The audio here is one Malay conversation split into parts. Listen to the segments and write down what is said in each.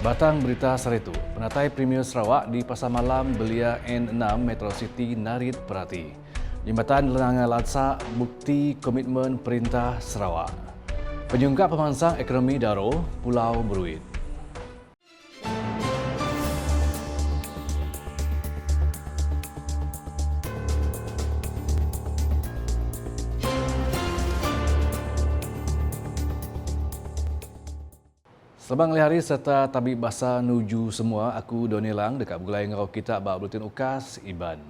Batang berita sore itu, penatai Premier Sarawak di Pasar Malam Belia N6 Metro City narit perhati. Jambatan Lenangan Latsa bukti komitmen Perintah Sarawak. Penyunggak pemansang ekonomi Daro, Pulau Beruit. Selamat hari serta tabik bahasa nuju semua, aku Doni Lang dekat Bulai Ngau kita bak Buletin Ukas Iban.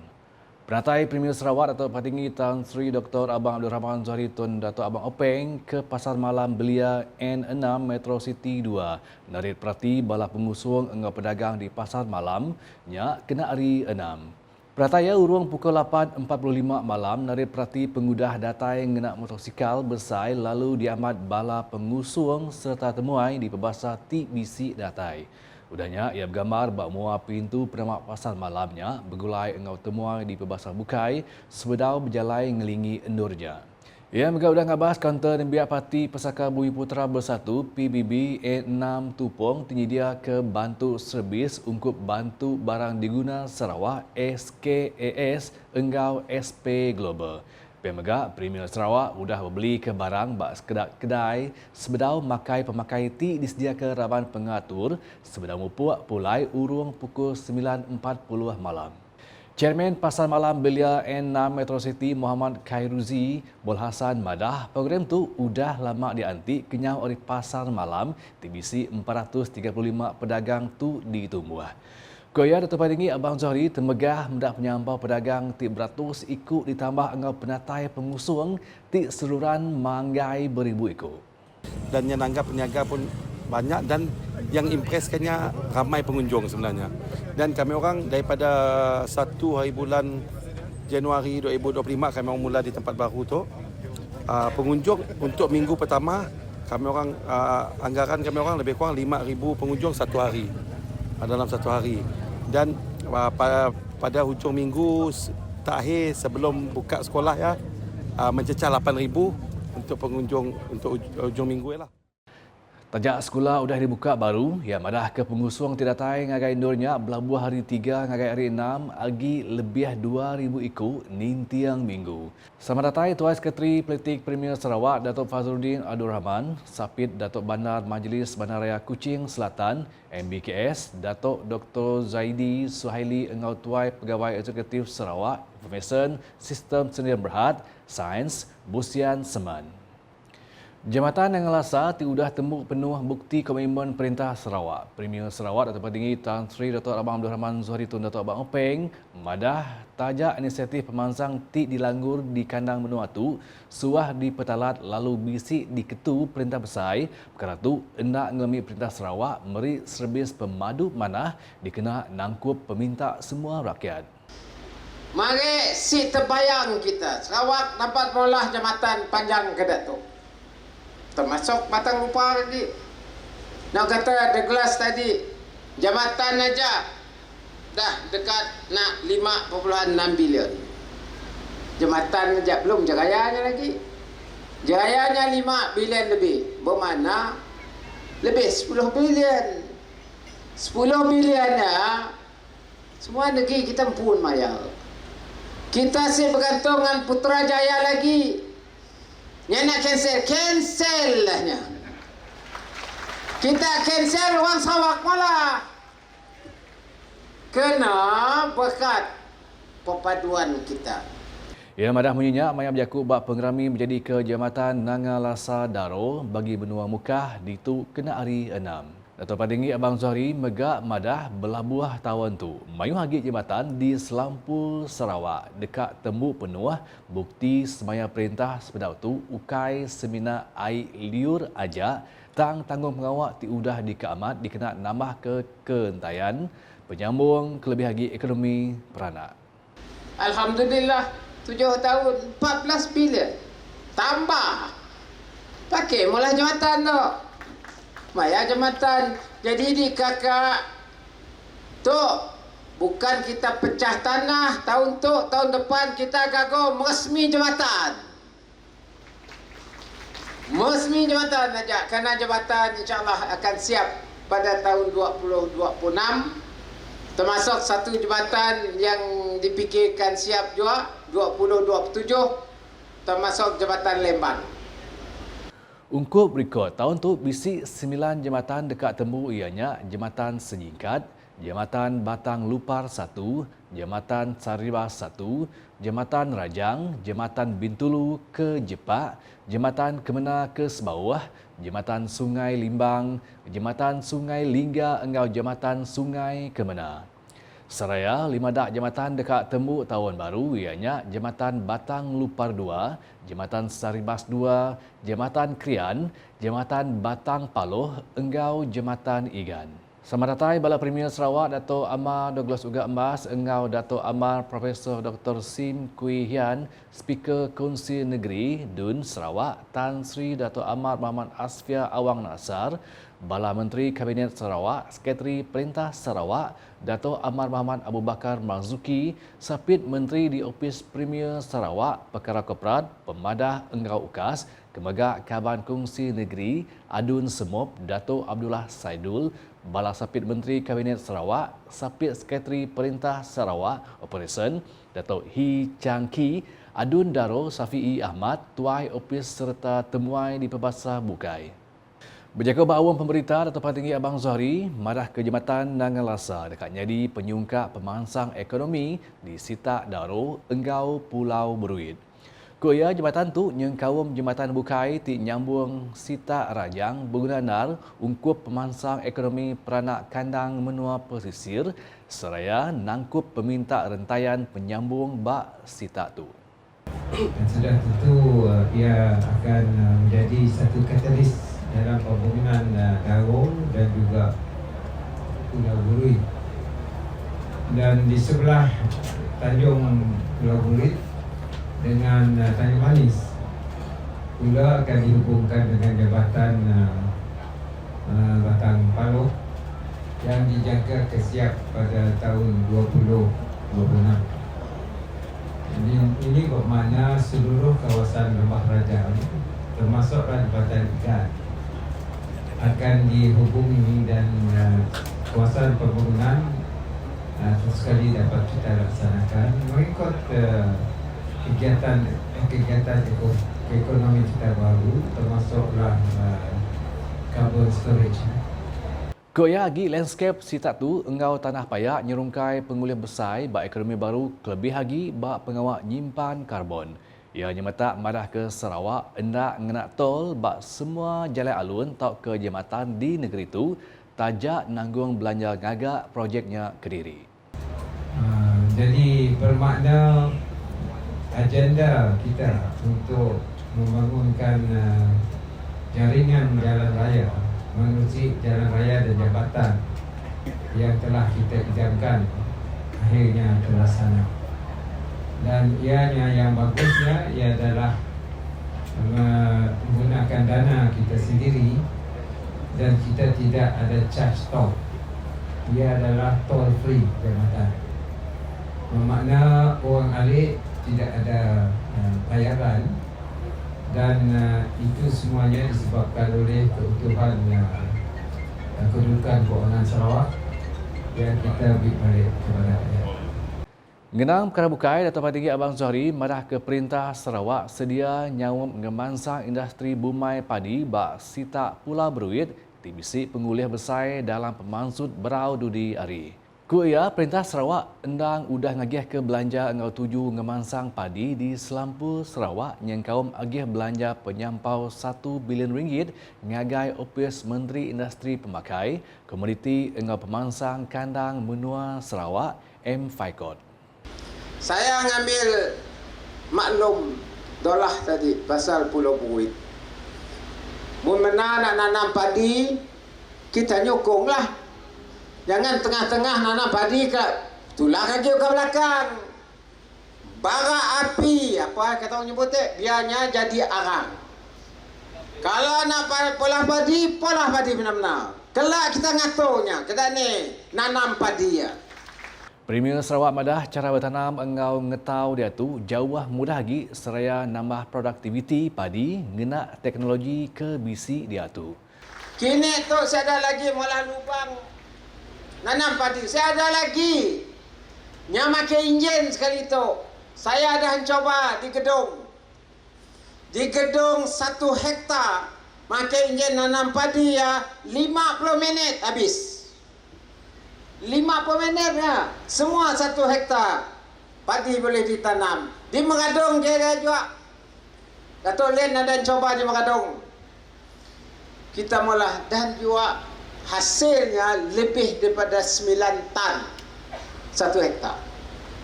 Penatai Premier Sarawak Datuk Patinggi Tan Sri Dr. Abang Abdul Rahman Zuhari Tun Datuk Abang Openg ke Pasar Malam Belia N6 Metro City 2. Narit perhati bala pengusung engau pedagang di Pasar Malam nya kena hari 6. Perataya urung pukul 8.45 malam, narit perhati pengudah datai ngenak motosikal bersai lalu diamat bala pengusung serta temuai di pebasar TBC datai. Udahnya, ia bergambar bak mua pintu penamak pasar malamnya bergulai engau temuai di pebasar bukai sebedau berjalai ngelingi endurnya. Ia juga sudah ngabas kaunter Nembiak Parti Pesaka Bumi Putra Bersatu PBB E6 Tupong penyedia ke bantu servis ungkup bantu barang diguna Sarawak SKAS Enggau SP Global. Pemega Premier Sarawak sudah membeli ke barang bak sekedar kedai sebedau makai pemakai ti disediakan raban pengatur sebedau mupuk pulai urung pukul 9.40 malam. Chairman Pasar Malam Belia N6 Metro City Muhammad Khairuzi Bolhasan madah program tu udah lama dianti kenyau oleh Pasar Malam TBC 435 pedagang tu ditumbuh. Koya Datuk Patinggi Abang Zuhari temegah mendak penyampau pedagang ti beratus ikut ditambah engau penatai pengusung ti seluruhan manggai beribu ikut. Dan yang nanggap peniaga pun banyak dan yang impreskannya ramai pengunjung sebenarnya. Dan kami orang daripada 1 hari bulan Januari 2025 kami orang mula di tempat baru tu. Pengunjung untuk minggu pertama kami orang anggaran kami orang lebih kurang 5,000 pengunjung satu hari. Dalam satu hari. Dan pada hujung minggu terakhir sebelum buka sekolah ya mencecah 8,000 untuk pengunjung untuk hujung minggu lah. Tajak sekolah sudah dibuka baru, ya madah ke pengusung tidak tai ngagai indurnya belabuh hari 3 ngagai hari 6 agi lebih 2,000 ikut nintiang minggu. Sama datai Tuai Sekretari Politik Premier Sarawak Datuk Fazruddin Abdul Rahman, Sapit Datuk Bandar Majlis Bandaraya Kuching Selatan MBKS, Datuk Dr. Zaidi Suhaili Engau Tuai Pegawai Eksekutif Sarawak Information Sistem Sdn Berhad Sains Busian Seman. Jambatan yang ngelasa sudah temu penuh bukti komitmen Perintah Sarawak. Premier Sarawak Datuk Patinggi Tan Sri Dr. Abang Abdul Rahman Zuhari Tun Datuk Abang Openg madah tajak inisiatif pemansang ti dilanggur di kandang benua tu suah di petalat lalu bisik di ketu Perintah Besai perkara tu hendak ngemi Perintah Sarawak meri servis pemadu manah dikena nangkup peminta semua rakyat. Mari si terbayang kita Sarawak dapat mengolah jambatan panjang ke Datuk. Termasuk batang rupa tadi. Nak kata The Glass tadi, jambatan aja dah dekat nak 5.6 bilion. Jambatan aja belum jerayanya lagi. Jerayanya 5 bilion lebih. Bermakna lebih 10 bilion. 10 bilionnya semua negeri kita pun mayal. Kita sih bergantung dengan Putrajaya lagi. Yang nak cancel lahnya. Kita cancel orang Sarawak malah. Kena berkat perpaduan kita. Ia madah menyenyak mayam Yakub bak pengerami menjadi ke Jambatan Nangalasa Daro bagi benua Mukah di tu kena hari 6. Datuk Patinggi Abang Zuhari megak madah belah buah tawan tu. Mayu hagi jambatan di Selampul Sarawak dekat temu penuh bukti semaya perintah sepedau tu ukai semina air liur aja tang tanggung pengawak ti udah dikeamat dikena nambah ke keentaian penyambung kelebih hagi ekonomi peranak. Alhamdulillah 7 tahun 14 bilion tambah pakai mula jambatan tu. Maya jambatan. Jadi di kakak tu bukan kita pecah tanah tahun tu, tahun depan kita gagal meresmi jambatan. Meresmi jambatan aja, kerana jambatan insya-Allah akan siap pada tahun 2026, termasuk satu jabatan yang dipikirkan siap juga 2027, termasuk Jabatan Lembang. Ungkup rekod tahun tu bisi 9 jambatan dekat temu ianya Jambatan Senyingkat, Jambatan Batang Lupar 1, Jambatan Saribas 1, Jambatan Rajang, Jambatan Bintulu ke Jepak, Jambatan Kemena ke Sebawah, Jambatan Sungai Limbang, Jambatan Sungai Lingga engau Jambatan Sungai Kemena. Seraya 5 dak jambatan dekat temu tahun baru ianya Jambatan Batang Lupar 2, Jambatan Saribas 2, Jambatan Krian, Jambatan Batang Paloh engau Jambatan Igan. Selamat datang Bala Premier Sarawak Dato' Amar Douglas Uga Embas engau Dato' Amar Profesor Dr. Sim Kui Hian, Speaker Kongsi Negeri DUN Sarawak, Tan Sri Dato' Amar Muhammad Asfia Awang Nasar, Bala Menteri Kabinet Sarawak, Sekretari Perintah Sarawak, Dato' Amar Muhammad Abu Bakar Marzuki, Sapit Menteri di Opis Premier Sarawak, Perkara Korporat, Pemadah Engau Ukas, Kemegak Kaban Kongsi Negeri, Adun Semop, Dato' Abdullah Saidul, Bala Sapit Menteri Kabinet Sarawak, Sapit Sekretari Perintah Sarawak, Operesen, Dato' Hi Chang Ki, Adun Daro Safi'i Ahmad, Tuai Opis serta temuai di Perbasar Bukai. Berjaga bawang pemberita Dato' Patinggi Abang Zohri madah ke Jambatan Nangalasa dekat nyadi penyungkap pemansang ekonomi di Sitak Daro, Enggau Pulau Beruit. Koya jambatan tu nyengkawum Jambatan Bukai ti nyambung Sitak Rajang bergunanar ungkup pemansang ekonomi peranak kandang menua pesisir seraya nangkup peminta rentaian penyambung bak Sitak tu. Dan sudah tentu ia akan menjadi satu katalis dalam pembangunan Daro dan juga Pulau Beruit. Dan di sebelah Tanjung Pulau Beruit dengan Tanjung Manis pula akan dihubungkan dengan Jambatan Batang Paloh yang dijangka kesiap pada tahun 2026. Ini bermakna seluruh kawasan Lembah Rajang termasuklah Jambatan Ikan akan dihubungi dan kawasan pembangunan terus sekali dapat kita laksanakan mengikut kegiatan ekonomi kita baru termasuklah carbon storage. Koya agi landscape Sitak tu engau tanah payak nyerungkai pengulih besar bak ekonomi baru kelebih lagi bak pengawak nyimpan karbon. Ia nyemata madah ke Sarawak hendak ngenak tol bak semua jalan alun tau ke jambatan di negeri tu tajak nanggung belanja ngagak projeknya Kediri. Jadi bermakna agenda kita untuk membangunkan jaringan jalan raya menuju jalan raya dan jambatan yang telah kita idamkan akhirnya terlaksana. Dan ianya yang bagusnya ia adalah menggunakan dana kita sendiri dan kita tidak ada charge toll. Ia adalah toll free jambatan. Bermakna orang alik tidak ada bayaran dan itu semuanya disebabkan oleh keutuhan kedudukan keuangan Sarawak yang kita beri balik kepada rakyat. Ngenang Perkara Bukai Dato' Patinggi Abang Zohri madah ke Perintah Sarawak sedia nyawam ngemansang industri bumai padi bak Sitak Pulau Beruit ti bisik pengulih besar dalam pemansud berau dudi hari. Kuia Perintah Sarawak endang udah ngagih ke belanja engau tuju ngemansang padi di Selampu Sarawak yang kaum agih belanja penyampau 1 bilion ringgit ngagai Opis Menteri Industri Pemakai Komoditi engau pemansang kandang menua Sarawak M. Faikot. Saya ngambil maklum dolah tadi pasal Pulau Beruit. Mun mana nak nanam padi, kita nyokonglah. Jangan tengah-tengah nanam padi ke tulah kaki ke belakang. Bara api, apa kata orang nyebut biarnya jadi arang. Kalau nak polah padi benar-benar. Kelak kita ngaturnya, kita ni nanam padi ya. Premier Sarawak madah cara bertanam engau ngetau dia tu jauh mudah lagi seraya nambah produktiviti padi ngenak teknologi ke bisi dia tu. Kini tu saya ada lagi malah lubang nanam padi. Saya ada lagi yang pakai enjin sekali tu. Saya ada mencoba di gedung. Di gedung 1 hektar pakai enjin nanam padi ya 50 minit habis. 50 minit ya. Semua 1 hektar padi boleh ditanam. Di Meradong dia juga. Dato' Len ada mencoba di Meradong. Kita malah dan juga hasilnya lebih daripada 9 tan 1 hektar.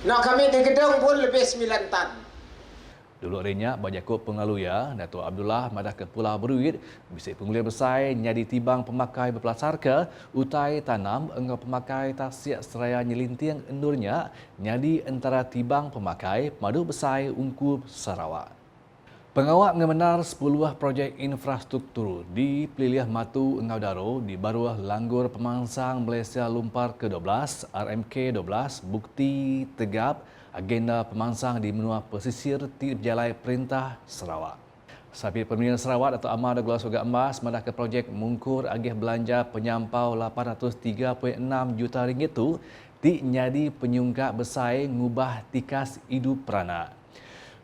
Nak kami di gedung pun lebih 9 tan. Dulu rinya Bajakub Pengaluya, Dato' Abdullah madah ke Pulau Beruit, bisik penguliah besar nyadi tibang pemakai berpelasar ke, utai tanam engau pemakai tasiak seraya nyelintiang endurnya, nyadi antara tibang pemakai madu besar Ungkup Sarawak. Pengawak mengemenar 10 projek infrastruktur di Peliliah Matu Engau Daro di Baruah Langgur Pemansang Malaysia Lumpar ke-12 RMK-12 bukti tegap agenda pemansang di menua pesisir ti berjalai Perintah Sarawak. Sabit Pemilihan Sarawak Dato' Amar Degula Soga Emas madah ke projek mungkur agih belanja penyampau 836 juta ringgit tu ti nyadi penyunggak besar ngubah tikas hidup peranak.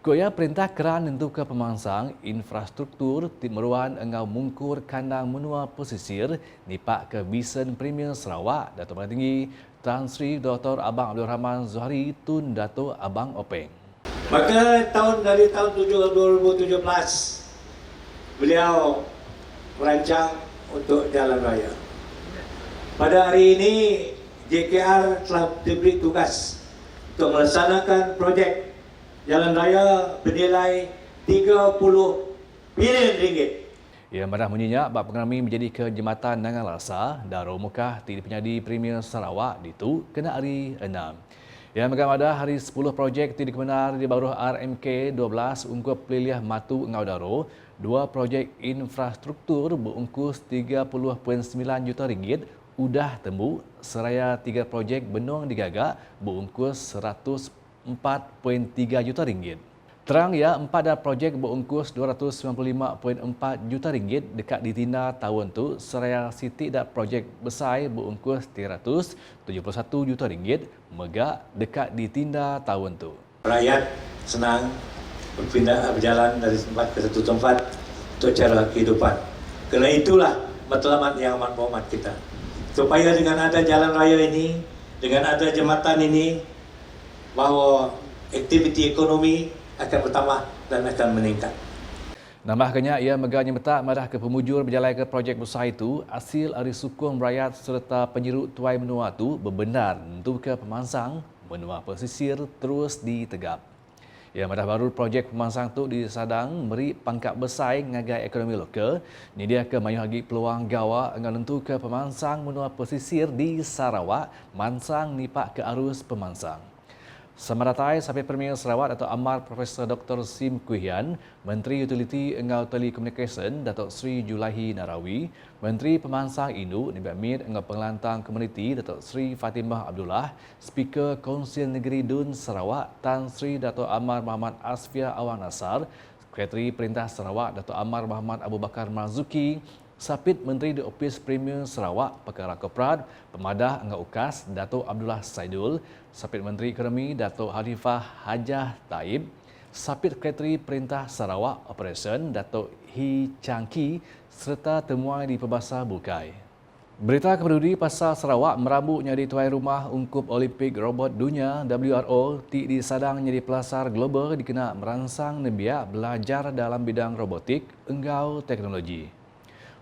Goya perintah keran nentu ke pemansang infrastruktur ti meruan engau mungkur kandang menua pesisir nipak ke Bisen Premier Sarawak Dato' Paling Tinggi Tan Sri Dr. Abang Abdul Rahman Zuhari Tun Dato' Abang Openg. Maka dari tahun 2017 beliau merancang untuk jalan raya. Pada hari ini JKR telah diberi tugas untuk melaksanakan projek jalan raya bernilai 30 bilion ringgit. Ia madah menyenyak bab pengalami menjadi ke Jembatan Nangan Lasa, Darul Mekah, di Penyadi Premier Sarawak, ditu kena hari 6. Ia madah hari 10 projek ti dikemenar di Baruh RMK 12 ungkup Peliliah Matu Engau Daro, 2 projek infrastruktur berungkus 30.9 juta ringgit udah temu, seraya 3 projek benung digagak berungkus 104.3 juta ringgit. Terang ya, 4 dah projek berungkus 295.4 juta ringgit dekat ditinda tahun tu, seraya Siti dah projek besar berungkus 371 juta ringgit megak dekat ditinda tahun tu. Rakyat senang berjalan dari tempat ke satu tempat untuk cara kehidupan. Kerana itulah matlamat yang amat berhormat kita. Supaya dengan ada jalan raya ini, dengan ada jembatan ini, bahawa aktiviti ekonomi akan bertambah dan akan meningkat. Nambahkannya, ia megahnya betak madah ke pemujur berjalan ke projek besar itu, hasil dari sukung rakyat serta penyerut tuai menua itu berbenar untuk ke pemansang menua pesisir terus ditegap. Ia madah baru projek pemansang itu disadang beri pangkat besar ngagai ekonomi lokal, ni dia ke mayuh lagi peluang gawa dengan tentu ke pemansang menua pesisir di Sarawak, mansang nipak ke arus pemansang. Semaratai sampai Premier Sarawak Dato' Amar Profesor Dr. Sim Kuihian, Menteri Utiliti Engau Telekomunikasi Dato' Sri Julaihi Narawi, Menteri Pemansang Indu Nibak Mid Engau Pengelantang Komuniti Dato' Sri Fatimah Abdullah, Speaker Konsil Negeri Dun Sarawak Tan Sri Dato' Amar Muhammad Asfia Awang Nasar, Sekretari Perintah Sarawak Dato' Amar Muhammad Abu Bakar Marzuki, Sapit Menteri di Opis Premier Sarawak Perkara Koprat, Pemadah Engau Ukas Dato' Abdullah Saidul, Sapit Menteri Ekonomi Dato' Harifah Hajah Taib, Sapit Sekretari Perintah Sarawak Operation Dato' Hi Changki serta temuan di Perbasa Bukai. Berita Kepeduli Pasar Sarawak merabuk nyadi tuai rumah ungkup Olimpik Robot Dunia WRO ti disadang nyadi pelasar global dikena merangsang nebiak belajar dalam bidang robotik engau teknologi.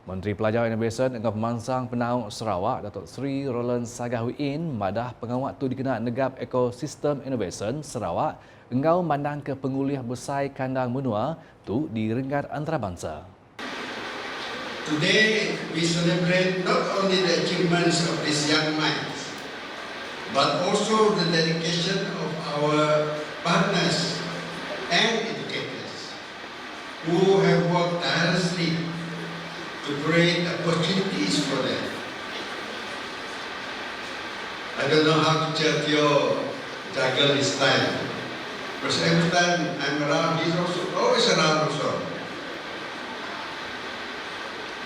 Menteri Pelajar Innovation Engau Pemansang Penaung Sarawak Datuk Seri Roland Sagahwiin madah pengawak tu dikena negap ekosistem innovation Sarawak engau mandang ke penguliah besar kandang menua tu di Renggat Antarabangsa. Today we celebrate not only the achievements of these young minds, but also the dedication of our partners and educators who have worked tirelessly to create opportunities for them. I don't know how to tell your juggle this time, because every time I'm around, he's also always around also.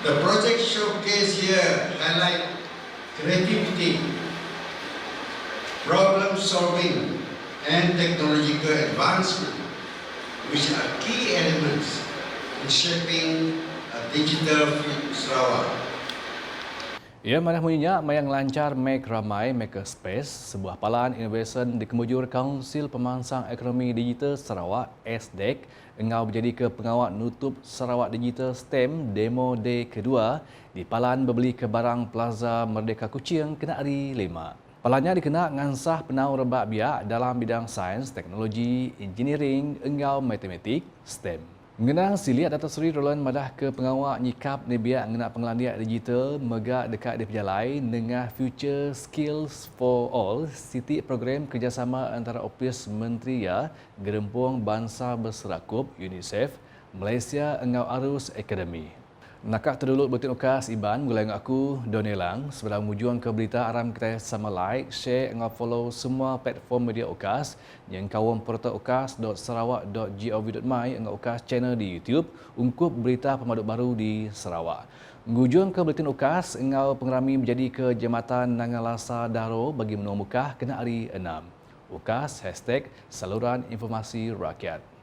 The project showcase here highlight creativity, problem solving, and technological advancement, which are key elements in shaping a digital Sarawak. Ia madah menyenyak mayang lancar Make Ramai Makerspace, sebuah palan innovation dikemujur Kaunsil Pemangsang Ekonomi Digital Sarawak SDEC engau menjadi ke pengawal nutup Sarawak Digital STEM Demo Day kedua di Palan Berbeli ke Barang Plaza Merdeka Kuching kena hari 5. Palannya dikenal ngansah penau rebak biak dalam bidang sains, teknologi, engineering, engau matematik, STEM. Mengenang siliat Datuk Seri Roland madah ke pengawal nyikap nebiak mengenal pengelandiak digital megak dekat di pejalai dengan Future Skills for All, siti program kerjasama antara Opis Menteria, Gerempung Bangsa Berserakup, UNICEF, Malaysia Engau Arus Academy. Nakak terdulut buletin ukas Iban, gulai dengan aku, Doni Lang. Sebelum mujuan ke berita, aram kita sama like, share dan follow semua platform media ukas yang kawam portal ukas.sarawak.gov.my dan ukas channel di YouTube untuk berita pemaduk baru di Sarawak. Ngujuan ke buletin ukas, engau pengerami menjadi ke Jambatan Nangalasa Daro bagi menua mukah kena hari 6. Ukas, #Saluran Informasi Rakyat.